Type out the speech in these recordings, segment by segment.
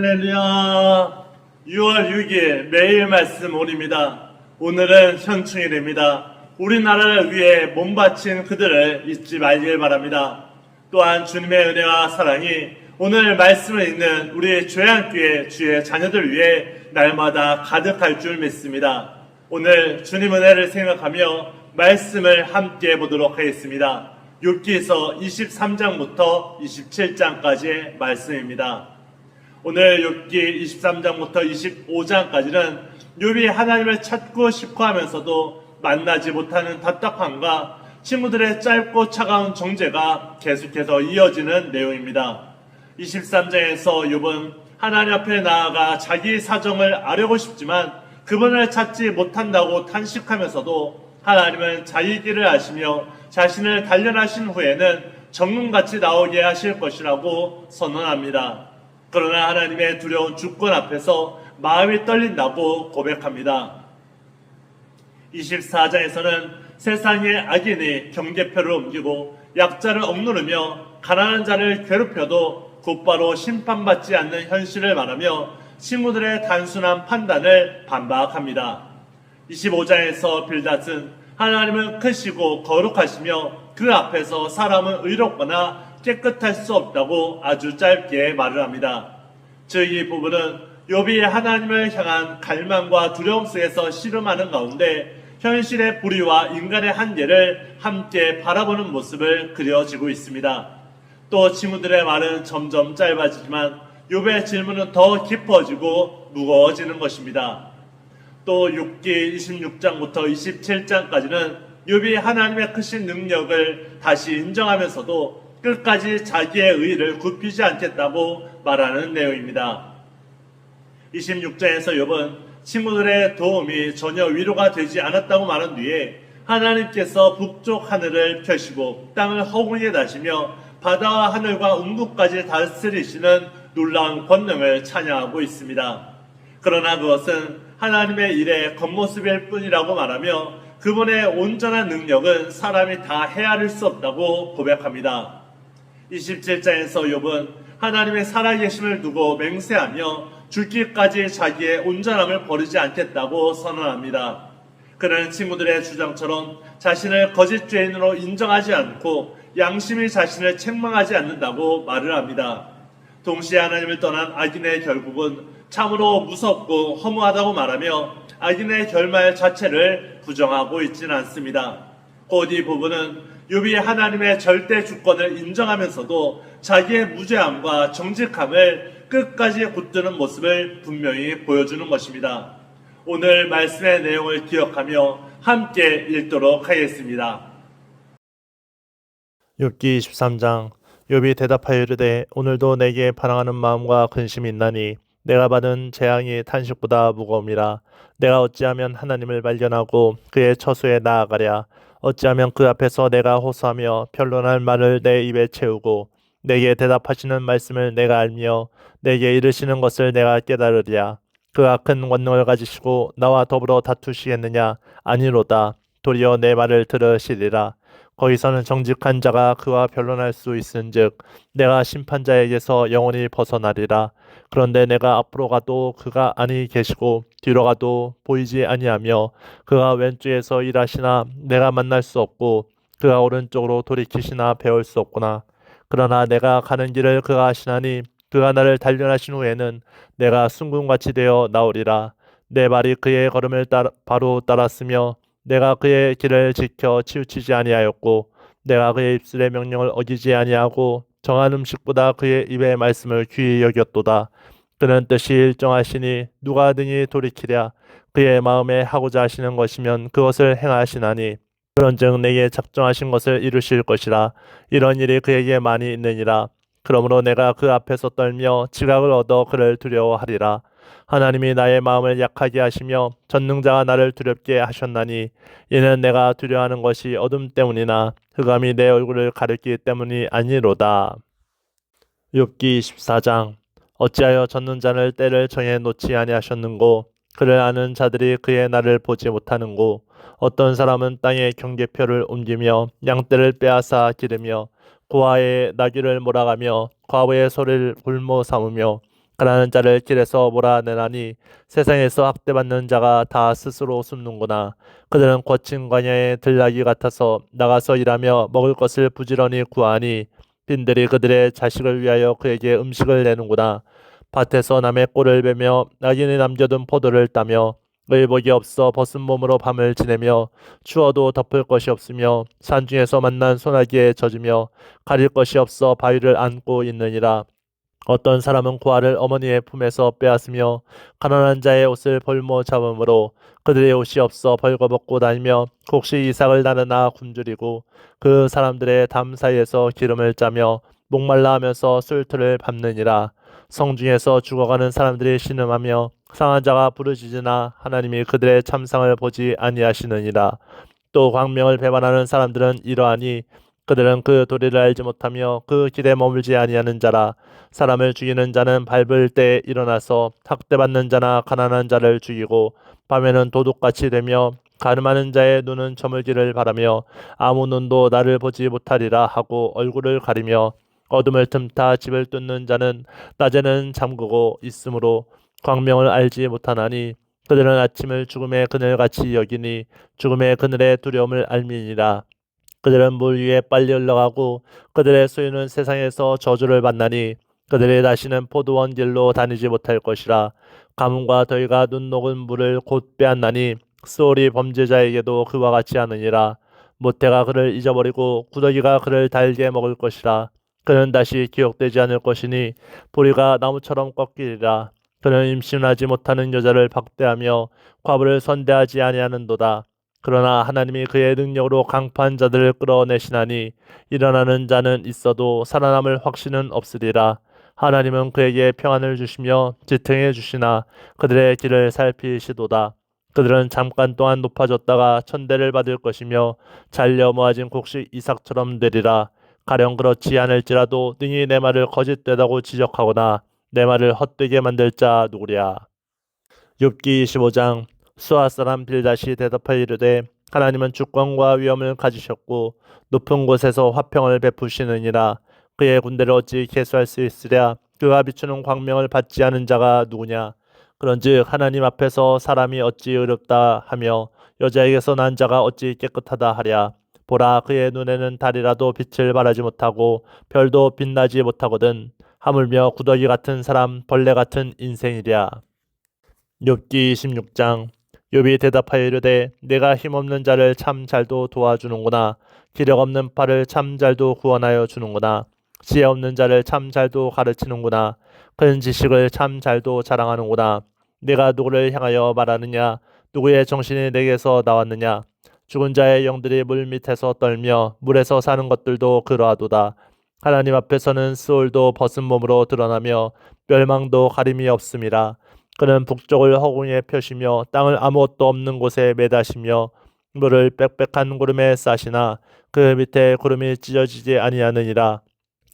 할렐루야. 6월 6일 매일 말씀 올입니다. 오늘은 현충일입니다. 우리나라를 위해 몸 바친 그들을 잊지 말길 바랍니다. 또한 주님의 은혜와 사랑이 오늘 말씀을 읽는 우리 조양교회 주의 자녀들 위해 날마다 가득할 줄 믿습니다. 오늘 주님 은혜를 생각하며 말씀을 함께 보도록 하겠습니다. 욥기서 23장부터 27장까지의 말씀입니다. 오늘 욥기 23장부터 25장까지는 욥이 하나님을 찾고 싶어 하면서도 만나지 못하는 답답함과 친구들의 짧고 차가운 정죄가 계속해서 이어지는 내용입니다. 23장에서 욥은 하나님 앞에 나아가 자기 사정을 아뢰고 싶지만 그분을 찾지 못한다고 탄식하면서도 하나님은 자기 길을 아시며 자신을 단련하신 후에는 정금같이 나오게 하실 것이라고 선언합니다. 그러나 하나님의 두려운 주권 앞에서 마음이 떨린다고 고백합니다. 24장에서는 세상의 악인이 경계표를 옮기고 약자를 억누르며 가난한 자를 괴롭혀도 곧바로 심판받지 않는 현실을 말하며 친구들의 단순한 판단을 반박합니다. 25장에서 빌닷은 하나님은 크시고 거룩하시며 그 앞에서 사람은 의롭거나 깨끗할 수 없다고 아주 짧게 말을 합니다. 즉 이 부분은 욥이 하나님을 향한 갈망과 두려움 속에서 씨름하는 가운데 현실의 불의와 인간의 한계를 함께 바라보는 모습을 그려지고 있습니다. 또 친구들의 말은 점점 짧아지지만 욥의 질문은 더 깊어지고 무거워지는 것입니다. 또 욥기 26장부터 27장까지는 욥이 하나님의 크신 능력을 다시 인정하면서도 끝까지 자기의 의의를 굽히지 않겠다고 말하는 내용입니다. 26장에서 욥은 친구들의 도움이 전혀 위로가 되지 않았다고 말한 뒤에 하나님께서 북쪽 하늘을 펴시고 땅을 허공에 다시며 바다와 하늘과 음부까지 다스리시는 놀라운 권능을 찬양하고 있습니다. 그러나 그것은 하나님의 일의 겉모습일 뿐이라고 말하며 그분의 온전한 능력은 사람이 다 헤아릴 수 없다고 고백합니다. 27장에서 욥은 하나님의 살아계심을 두고 맹세하며 죽기까지 자기의 온전함을 버리지 않겠다고 선언합니다. 그는 친구들의 주장처럼 자신을 거짓 죄인으로 인정하지 않고 양심이 자신을 책망하지 않는다고 말을 합니다. 동시에 하나님을 떠난 악인의 결국은 참으로 무섭고 허무하다고 말하며 악인의 결말 자체를 부정하고 있지는 않습니다. 곧 이 부분은 욥이 하나님의 절대 주권을 인정하면서도 자기의 무죄함과 정직함을 끝까지 굳드는 모습을 분명히 보여주는 것입니다. 오늘 말씀의 내용을 기억하며 함께 읽도록 하겠습니다. 욥기 23장. 욥이 대답하여 이르되 오늘도 내게 반항하는 마음과 근심이 있나니 내가 받은 재앙이 탄식보다 무거움이라. 내가 어찌하면 하나님을 발견하고 그의 처소에 나아가랴. 어찌하면 그 앞에서 내가 호소하며 변론할 말을 내 입에 채우고 내게 대답하시는 말씀을 내가 알며 내게 이르시는 것을 내가 깨달으랴. 그가 큰 권능을 가지시고 나와 더불어 다투시겠느냐? 아니로다. 도리어 내 말을 들으시리라. 거기서는 정직한 자가 그와 변론할 수 있은즉 내가 심판자에게서 영원히 벗어나리라. 그런데 내가 앞으로 가도 그가 아니 계시고 뒤로 가도 보이지 아니하며 그가 왼쪽에서 일하시나 내가 만날 수 없고 그가 오른쪽으로 돌이키시나 배울 수 없구나. 그러나 내가 가는 길을 그가 아시나니 그가 나를 단련하신 후에는 내가 순금같이 되어 나오리라. 내 발이 그의 걸음을 바로 따랐으며 내가 그의 길을 지켜 치우치지 아니하였고 내가 그의 입술의 명령을 어기지 아니하고 정한 음식보다 그의 입의 말씀을 귀히 여겼도다. 그는 뜻이 일정하시니 누가 능히 돌이키랴. 그의 마음에 하고자 하시는 것이면 그것을 행하시나니 그런즉 내게 작정하신 것을 이루실 것이라. 이런 일이 그에게 많이 있느니라. 그러므로 내가 그 앞에서 떨며 지각을 얻어 그를 두려워하리라. 하나님이 나의 마음을 약하게 하시며 전능자가 나를 두렵게 하셨나니 이는 내가 두려워하는 것이 어둠 때문이나 흑암이 내 얼굴을 가렸기 때문이 아니로다. 욥기 24장. 어찌하여 전능자를 때를 정해 놓지 아니하셨는고 그를 아는 자들이 그의 날을 보지 못하는고 어떤 사람은 땅의 경계표를 옮기며 양떼를 빼앗아 기르며 고아의 나귀를 몰아가며 과부의 소를 볼모 삼으며 가난한 자를 길에서 몰아내나니 세상에서 학대받는 자가 다 스스로 숨는구나. 그들은 거친 광야의 들나귀 같아서 나가서 일하며 먹을 것을 부지런히 구하니 빈들이 그들의 자식을 위하여 그에게 음식을 내는구나. 밭에서 남의 꼴을 베며 낙인이 남겨둔 포도를 따며 의복이 없어 벗은 몸으로 밤을 지내며 추워도 덮을 것이 없으며 산중에서 만난 소나기에 젖으며 가릴 것이 없어 바위를 안고 있느니라. 어떤 사람은 고아를 어머니의 품에서 빼앗으며 가난한 자의 옷을 볼모 잡음으로 그들의 옷이 없어 벌거벗고 다니며 곡식 이삭을 나르나 굶주리고 그 사람들의 담 사이에서 기름을 짜며 목말라 하면서 술틀을 밟느니라. 성중에서 죽어가는 사람들이 신음하며 상한 자가 부르짖으나 하나님이 그들의 참상을 보지 아니하시느니라. 또 광명을 배반하는 사람들은 이러하니 그들은 그 도리를 알지 못하며 그 길에 머물지 아니하는 자라. 사람을 죽이는 자는 밟을 때 일어나서 학대받는 자나 가난한 자를 죽이고 밤에는 도둑같이 되며 가늠하는 자의 눈은 저물기를 바라며 아무 눈도 나를 보지 못하리라 하고 얼굴을 가리며 어둠을 틈타 집을 뚫는 자는 낮에는 잠그고 있으므로 광명을 알지 못하나니 그들은 아침을 죽음의 그늘같이 여기니 죽음의 그늘의 두려움을 알미니라. 그들은 물 위에 빨리 흘러가고 그들의 소유는 세상에서 저주를 받나니 그들이 다시는 포도원 길로 다니지 못할 것이라. 가뭄과 더위가 눈 녹은 물을 곧 빼앗나니 스올이 범죄자에게도 그와 같이 하느니라. 모태가 그를 잊어버리고 구더기가 그를 달게 먹을 것이라. 그는 다시 기억되지 않을 것이니 보리가 나무처럼 꺾이리라. 그는 임신하지 못하는 여자를 박대하며 과부를 선대하지 아니하는도다. 그러나 하나님이 그의 능력으로 강포한 자들을 끌어내시나니 일어나는 자는 있어도 살아남을 확신은 없으리라. 하나님은 그에게 평안을 주시며 지탱해 주시나 그들의 길을 살피시도다. 그들은 잠깐 동안 높아졌다가 천대를 받을 것이며 잘려 모아진 곡식 이삭처럼 되리라. 가령 그렇지 않을지라도 능히 내 말을 거짓되다고 지적하거나 내 말을 헛되게 만들 자 누구랴. 욥기 25장. 수아 사람 빌닷이 대답하여 이르되 하나님은 주권과 위엄을 가지셨고 높은 곳에서 화평을 베푸시느니라. 그의 군대를 어찌 계수할 수 있으랴. 그가 비추는 광명을 받지 않은 자가 누구냐. 그런즉 하나님 앞에서 사람이 어찌 의롭다 하며 여자에게서 난 자가 어찌 깨끗하다 하랴. 보라, 그의 눈에는 달이라도 빛을 발하지 못하고 별도 빛나지 못하거든. 하물며 구더기 같은 사람, 벌레 같은 인생이랴. 욥기 26장. 욥이 대답하여 이르되 내가 힘없는 자를 참 잘도 도와주는구나. 기력 없는 팔을 참 잘도 구원하여 주는구나. 지혜 없는 자를 참 잘도 가르치는구나. 큰 지식을 참 잘도 자랑하는구나. 내가 누구를 향하여 말하느냐. 누구의 정신이 내게서 나왔느냐. 죽은 자의 영들이 물 밑에서 떨며 물에서 사는 것들도 그러하도다. 하나님 앞에서는 스올도 벗은 몸으로 드러나며 멸망도 가림이 없음이라. 그는 북쪽을 허공에 펴시며 땅을 아무것도 없는 곳에 매다시며 물을 빽빽한 구름에 싸시나 그 밑에 구름이 찢어지지 아니하느니라.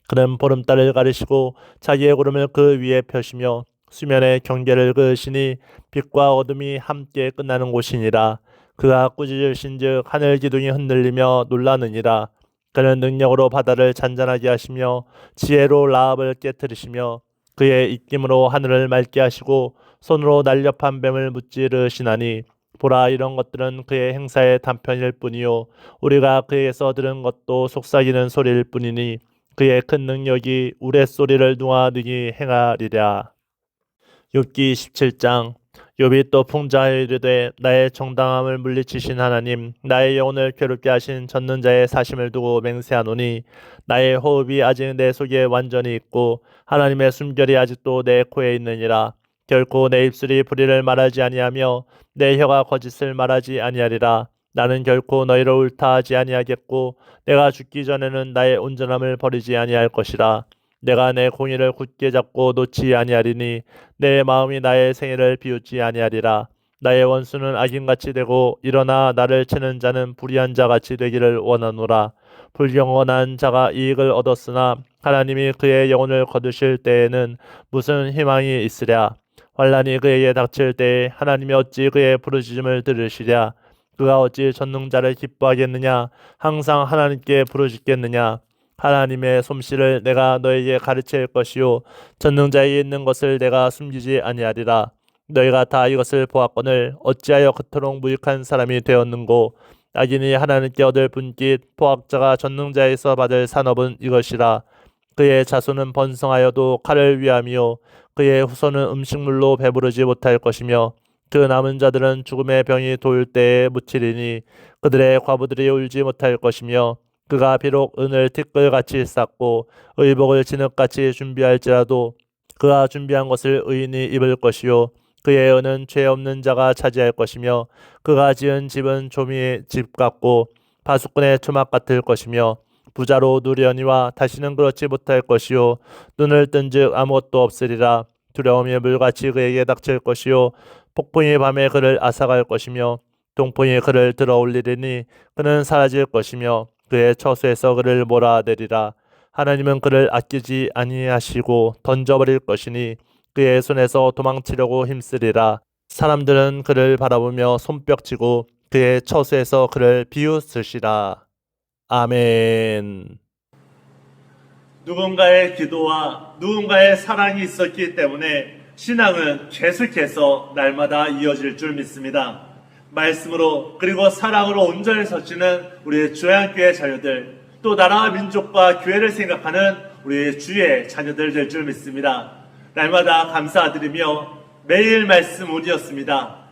그는 보름달을 가리시고 자기의 구름을 그 위에 펴시며 수면의 경계를 그으시니 빛과 어둠이 함께 끝나는 곳이니라. 그가 꾸짖으신즉 하늘 기둥이 흔들리며 놀라느니라. 그는 능력으로 바다를 잔잔하게 하시며 지혜로 라합을 깨뜨리시며 그의 입김으로 하늘을 맑게 하시고 손으로 날렵한 뱀을 무찌르시나니 보라, 이런 것들은 그의 행사의 단편일 뿐이요 우리가 그에게서 들은 것도 속삭이는 소리일 뿐이니 그의 큰 능력이 우레소리를 놓아 능히 행하리랴. 욥기 17장. 욥이 또 풍자하여 이르되 나의 정당함을 물리치신 하나님, 나의 영혼을 괴롭게 하신 젖는 자의 사심을 두고 맹세하노니 나의 호흡이 아직 내 속에 완전히 있고 하나님의 숨결이 아직도 내 코에 있느니라. 결코 내 입술이 불의를 말하지 아니하며 내 혀가 거짓을 말하지 아니하리라. 나는 결코 너희를 옳다하지 아니하겠고 내가 죽기 전에는 나의 온전함을 버리지 아니할 것이라. 내가 내 공의를 굳게 잡고 놓지 아니하리니 내 마음이 나의 생애를 비웃지 아니하리라. 나의 원수는 악인같이 되고 일어나 나를 치는 자는 불의한 자같이 되기를 원하노라. 불경건한 자가 이익을 얻었으나 하나님이 그의 영혼을 거두실 때에는 무슨 희망이 있으랴. 환난이 그에게 닥칠 때에 하나님이 어찌 그의 부르짖음을 들으시랴. 그가 어찌 전능자를 기뻐하겠느냐. 항상 하나님께 부르짖겠느냐. 하나님의 솜씨를 내가 너에게 가르칠 것이요 전능자에게 있는 것을 내가 숨기지 아니하리라. 너희가 다 이것을 보았거늘 어찌하여 그토록 무익한 사람이 되었는고. 악인이 하나님께 얻을 분깃 포악자가 전능자에서 받을 산업은 이것이라. 그의 자손은 번성하여도 칼을 위함이요 그의 후손은 음식물로 배부르지 못할 것이며 그 남은 자들은 죽음의 병이 돌 때에 묻히리니 그들의 과부들이 울지 못할 것이며 그가 비록 은을 티끌같이 쌓고 의복을 진흙같이 준비할지라도 그가 준비한 것을 의인이 입을 것이요 그의 은은 죄 없는 자가 차지할 것이며 그가 지은 집은 조미의 집 같고 파수꾼의 초막 같을 것이며 부자로 누려니와 다시는 그렇지 못할 것이요 눈을 뜬즉 아무것도 없으리라. 두려움이 물같이 그에게 닥칠 것이요 폭풍이 밤에 그를 앗아갈 것이며 동풍이 그를 들어올리리니 그는 사라질 것이며 그의 처소에서 그를 몰아내리라. 하나님은 그를 아끼지 아니하시고 던져버릴 것이니 그의 손에서 도망치려고 힘쓰리라. 사람들은 그를 바라보며 손뼉치고 그의 처소에서 그를 비웃으시라. 아멘. 누군가의 기도와 누군가의 사랑이 있었기 때문에 신앙은 계속해서 날마다 이어질 줄 믿습니다. 말씀으로 그리고 사랑으로 온전히 서치는 우리의 주양교회 자녀들, 또 나라와 민족과 교회를 생각하는 우리의 주의 자녀들 될 줄 믿습니다. 날마다 감사드리며 매일 말씀 운이었습니다.